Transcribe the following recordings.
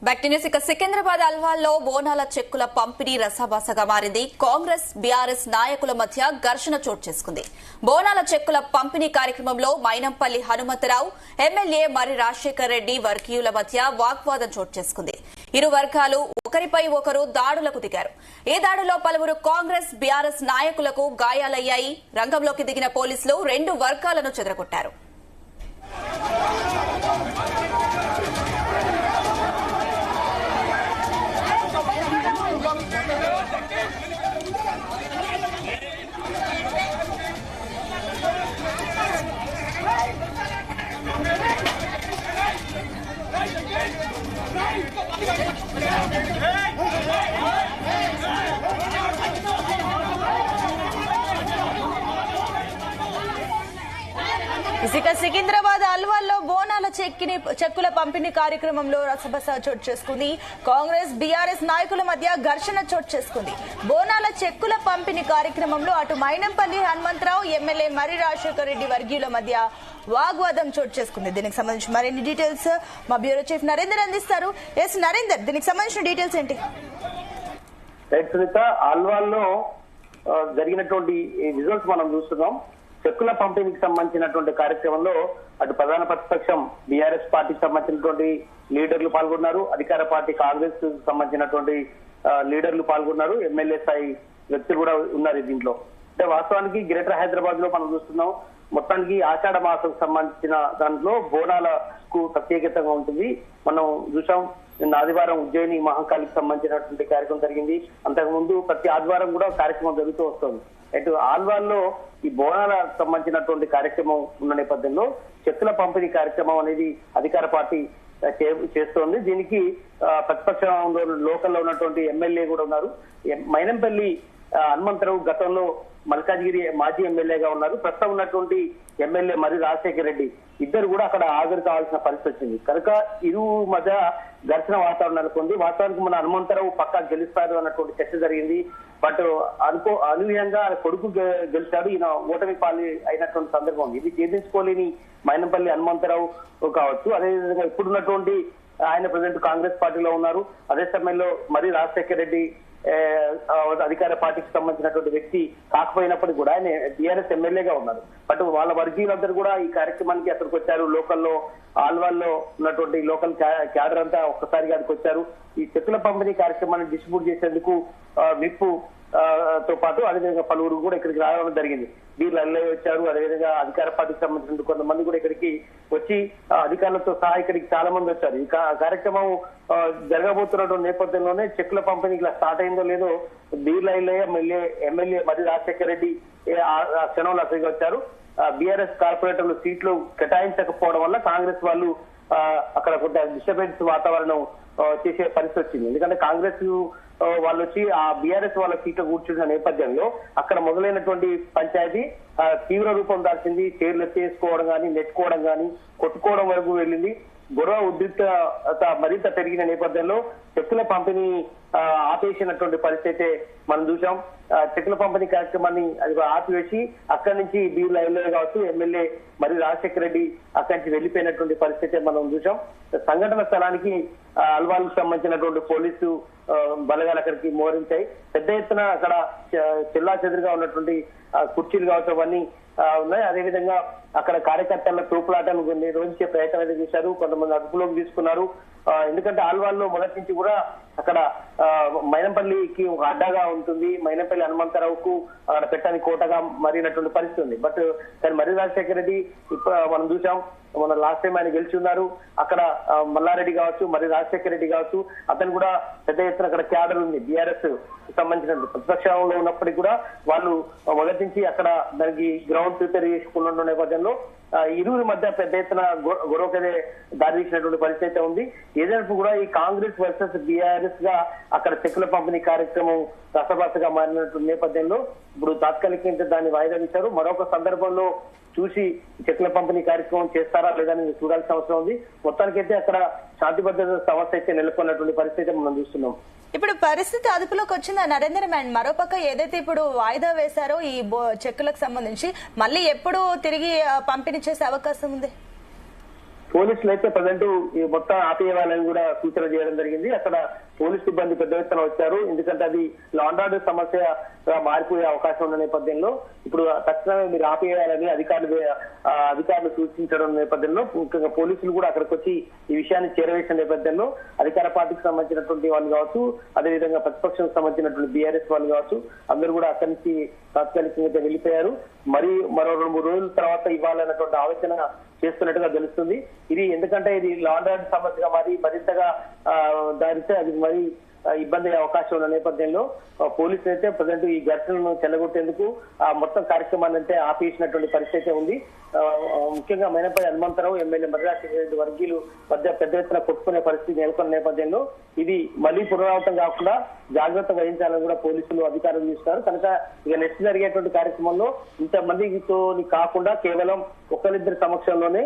Back to news. ఇక సికింద్రాబాద్ అల్వాల్లో బోనాల చెక్కుల పంపిణీ రసాభాసగా మారింది. కాంగ్రెస్ బీఆర్ఎస్ నాయకుల మధ్య ఘర్షణ చోటు చేసుకుంది. బోనాల చెక్కుల పంపిణీ కార్యక్రమంలో మైనంపల్లి హనుమంతరావు, ఎమ్మెల్యే మరి రాజశేఖర్ రెడ్డి వర్గీయుల మధ్య వాగ్వాదం చోటు చేసుకుంది. ఇరు వర్గాలు ఒకరిపై ఒకరు దాడులకు దిగారు. ఈ దాడిలో పలువురు కాంగ్రెస్ బీఆర్ఎస్ నాయకులకు గాయాలయ్యాయి. రంగంలోకి దిగిన పోలీసులు రెండు వర్గాలను చెదరగొట్టారు. ఇక సికింద్రాబాద్ అల్వాల్లో బోనాల చెక్కుల పంపిణీ కార్యక్రమంలో రసభస చోటు చేసుకుంది. కాంగ్రెస్ బీఆర్ఎస్ నాయకుల మధ్య ఘర్షణ చోటు చేసుకుంది. బోనాల చెక్కుల పంపిణీ కార్యక్రమంలో అటు మైనంపల్లి హనుమంతరావు, ఎమ్మెల్యే మరి రాజశేఖర్ రెడ్డి వర్గీయుల మధ్య వాగ్వాదం చోటు చేసుకుంది. దీనికి సంబంధించి మరిన్ని డీటెయిల్స్ మా బ్యూరో చీఫ్ నరేందర్ అందిస్తారు. ఎస్ నరేందర్, దీనికి సంబంధించిన డీటెయిల్స్ ఏంటి? అల్వాల్లో జరిగినటువంటి విజువల్స్ మనం చూస్తున్నాం. చెక్కుల పంపిణీకి సంబంధించినటువంటి కార్యక్రమంలో అటు ప్రధాన ప్రతిపక్షం బీఆర్ఎస్ పార్టీకి సంబంధించినటువంటి లీడర్లు పాల్గొన్నారు. అధికార పార్టీ కాంగ్రెస్ సంబంధించినటువంటి లీడర్లు పాల్గొన్నారు. ఎమ్మెల్యే స్థాయి వ్యక్తులు కూడా ఉన్నారు దీంట్లో. అంటే వాస్తవానికి గ్రేటర్ హైదరాబాద్ లో మనం చూస్తున్నాం. మొత్తానికి ఆషాఢ మాసం సంబంధించిన దాంట్లో బోనాలకు ప్రత్యేకతగా ఉంటుంది. మనం చూసాం నిన్న ఆదివారం ఉజ్జయిని మహంకాళికి సంబంధించినటువంటి కార్యక్రమం జరిగింది. అంతకుముందు ప్రతి ఆదివారం కూడా కార్యక్రమం జరుగుతూ వస్తుంది. అటు ఆల్వాల్లో ఈ బోనాలకు సంబంధించినటువంటి కార్యక్రమం ఉన్న నేపథ్యంలో చెక్కుల పంపిణీ కార్యక్రమం అనేది అధికార పార్టీ చేస్తోంది. దీనికి ప్రతిపక్షంలో లోకల్లో ఉన్నటువంటి ఎమ్మెల్యే కూడా ఉన్నారు. మైనంపల్లి హనుమంతరావు గతంలో మల్కాజ్గిరి మాజీ ఎమ్మెల్యేగా ఉన్నారు. ప్రస్తుతం ఉన్నటువంటి ఎమ్మెల్యే మరి రాజశేఖర్ రెడ్డి ఇద్దరు కూడా అక్కడ హాజరు కావాల్సిన పరిస్థితి వచ్చింది. కనుక ఇరు మధ్య ఘర్షణ వాతావరణం నెలకొంది. వాస్తవానికి మన హనుమంతరావు పక్కా గెలుస్తారు అన్నటువంటి చర్చ జరిగింది. బట్ అనూహ్యంగా కొడుకు గెలిచాడు. ఈయన ఓటమి పాలు అయినటువంటి సందర్భం ఉంది. ఇది ఛేదించుకోలేని మైనంపల్లి హనుమంతరావు కావచ్చు. అదేవిధంగా ఇప్పుడున్నటువంటి ఆయన ప్రజెంట్ కాంగ్రెస్ పార్టీలో ఉన్నారు. అదే సమయంలో మరి రాజశేఖర్ రెడ్డి అధికార పార్టీకి సంబంధించినటువంటి వ్యక్తి కాకపోయినప్పటికీ కూడా ఆయన టీఆర్ఎస్ ఎమ్మెల్యేగా ఉన్నారు. బట్ వాళ్ళ వర్గీయులందరూ కూడా ఈ కార్యక్రమానికి అక్కడికి వచ్చారు. లోకల్లో ఆల్వాల్లో ఉన్నటువంటి లోకల్ క్యాడర్ అంతా ఒక్కసారిగా అక్కడికి వచ్చారు. ఈ చెక్కుల పంపిణీ కార్యక్రమాన్ని డిస్ట్రిబ్యూట్ చేసేందుకు విప్పు తో పాటు అదేవిధంగా పలువురు కూడా ఇక్కడికి రావడం జరిగింది. వీళ్ళు అల్లయ్య వచ్చారు. అదేవిధంగా అధికార పార్టీకి సంబంధించిన కొంతమంది కూడా ఇక్కడికి వచ్చి అధికారులతో సహా ఇక్కడికి చాలా మంది వచ్చారు. ఈ కార్యక్రమం జరగబోతున్నటువంటి నేపథ్యంలోనే చెక్కుల పంపిణీ ఇలా స్టార్ట్ అయిందో లేదో బీర్ల అల్లయ్య ఎమ్మెల్యే మరి రాజశేఖర్ రెడ్డి ఆ క్షణంలో అక్కడికి వచ్చారు. బీఆర్ఎస్ కార్పొరేటర్లు సీట్లు కేటాయించకపోవడం వల్ల కాంగ్రెస్ వాళ్ళు అక్కడ కొంత డిస్టర్బెన్స్ వాతావరణం చేసే పరిస్థితి వచ్చింది. ఎందుకంటే కాంగ్రెస్ వాళ్ళు వచ్చి ఆ బీఆర్ఎస్ వాళ్ళ సీట్లు కూర్చున్న నేపథ్యంలో అక్కడ మొదలైనటువంటి పంచాయతీ తీవ్ర రూపం దాల్చింది. చైర్లు ఎత్తేసుకోవడం కానీ, నెట్టుకోవడం కానీ, కొట్టుకోవడం వరకు వెళ్ళింది. గొడవ ఉద్రిక్తత మరింత పెరిగిన నేపథ్యంలో చెక్కుల పంపిణీ ఆపేసినటువంటి పరిస్థితి మనం చూసాం. చెక్కుల పంపిణీ కార్యక్రమాన్ని అది ఆపివేసి అక్కడి నుంచి బీర్ల ఎమ్మెల్యే కావచ్చు, ఎమ్మెల్యే మరి రాజశేఖర్ రెడ్డి అక్కడి నుంచి వెళ్లిపోయినటువంటి పరిస్థితి మనం చూసాం. సంఘటన స్థలానికి అల్వాల్కు సంబంధించినటువంటి పోలీసు బలగాలు అక్కడికి మోహరించాయి. పెద్ద ఎత్తున అక్కడ చెల్లా చెదురుగా ఉన్నటువంటి కుర్చీలు కావచ్చు అవన్నీ ఉన్నాయి. అదేవిధంగా అక్కడ కార్యకర్తల తోపులాటను నిర్వహించే ప్రయత్నం అయితే చేశారు. కొంతమంది అదుపులోకి తీసుకున్నారు. ఎందుకంటే ఆల్వాల్లో మొదటి నుంచి కూడా అక్కడ మైనంపల్లికి ఒక అడ్డాగా ఉంటుంది. మైనంపల్లి హనుమంతరావుకు అక్కడ పెట్టని కోటగా మారినటువంటి పరిస్థితి ఉంది. బట్ కానీ మరి రాజశేఖర్ రెడ్డి ఇప్పుడు మనం చూసాం. మన లాస్ట్ టైం ఆయన గెలిచి ఉన్నారు. అక్కడ మల్లారెడ్డి కావచ్చు, మరి రాజశేఖర్ రెడ్డి కావచ్చు, అతను కూడా పెద్ద ఎత్తున అక్కడ క్యాడర్ ఉంది. బీఆర్ఎస్ సంబంధించిన ప్రతిపక్షంలో ఉన్నప్పటికీ కూడా వాళ్ళు మొదటి నుంచి అక్కడ దానికి గ్రౌండ్ ప్రిపేర్ చేసుకున్న నేపథ్యంలో ఇరువురి మధ్య పెద్ద ఎత్తున గొడవకనే దారితీసినటువంటి పరిస్థితి ఉంది. ఏదైనా కూడా ఈ కాంగ్రెస్ వర్సెస్ బీఆర్ఎస్ గా అక్కడ చెక్కుల పంపిణీ కార్యక్రమం రసభాసగా మారినటువంటి నేపథ్యంలో ఇప్పుడు తాత్కాలికంగా దాన్ని వాయిదా ఇచ్చారు. మరొక సందర్భంలో చూసి చెక్కుల పంపిణీ కార్యక్రమం చేస్తారా లేదని చూడాల్సిన అవసరం ఉంది. మొత్తానికైతే అక్కడ శాంతి భద్రత సమస్య అయితే నెలకొన్నటువంటి పరిస్థితి మనం చూస్తున్నాం. ఇప్పుడు పరిస్థితి అదుపులోకి వచ్చిందా నరేంద్ర? అండ్ మరోపక్క ఏదైతే ఇప్పుడు వాయిదా వేశారో ఈ చెక్కులకు సంబంధించి మళ్ళీ ఎప్పుడు తిరిగి పంపిణీ చేసే అవకాశం ఉంది? పోలీసులు అయితే ప్రజెంట్ ఈ మొత్తం ఆపేయాలని కూడా సూచన చేయడం జరిగింది. అక్కడ పోలీసు సిబ్బంది పెద్ద ఎత్తున వచ్చారు. ఎందుకంటే అది లా అండ్ ఆర్డర్ సమస్యగా మారిపోయే అవకాశం ఉన్న నేపథ్యంలో ఇప్పుడు తక్షణమే మీరు ఆపేయాలని అధికారులు సూచించడం నేపథ్యంలో ముఖ్యంగా పోలీసులు కూడా అక్కడికి వచ్చి ఈ విషయాన్ని చేరవేసిన నేపథ్యంలో అధికార పార్టీకి సంబంధించినటువంటి వాళ్ళు కావచ్చు, అదేవిధంగా ప్రతిపక్షానికి సంబంధించినటువంటి బీఆర్ఎస్ వాళ్ళు కావచ్చు, అందరూ కూడా అక్కడి నుంచి తాత్కాలికంగా వెళ్ళిపోయారు. మరో 2-3 రోజుల తర్వాత ఇవ్వాలన్నటువంటి ఆలోచన చేస్తున్నట్టుగా తెలుస్తుంది. ఇది ఎందుకంటే ఇది లా అండ్ ఆర్డర్ సమస్యగా మరింతగా దారితే అది మరి ఇబ్బంది అయ్యే అవకాశం ఉన్న నేపథ్యంలో పోలీసులు అయితే ప్రజెంట్ ఈ ఘటనను చెల్లగొట్టేందుకు ఆ మొత్తం కార్యక్రమాన్ని అంటే ఆపేసినటువంటి పరిస్థితి ఉంది. ముఖ్యంగా మైనంపల్లి హనుమంతరావు, ఎమ్మెల్యే మర్యాద వర్గీయులు మధ్య పెద్ద ఎత్తున కొట్టుకునే పరిస్థితి నెలకొన్న నేపథ్యంలో ఇది మళ్లీ పునరావృతం కాకుండా జాగ్రత్త వహించాలని కూడా పోలీసులు అధికారులు చూస్తున్నారు. కనుక ఇక నెక్స్ట్ జరిగేటువంటి కార్యక్రమంలో ఇంతమందితో కాకుండా కేవలం ఒకరిద్దరి సమక్షంలోనే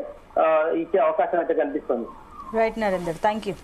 ఇచ్చే అవకాశం అయితే కనిపిస్తుంది. Right Narender, thank you.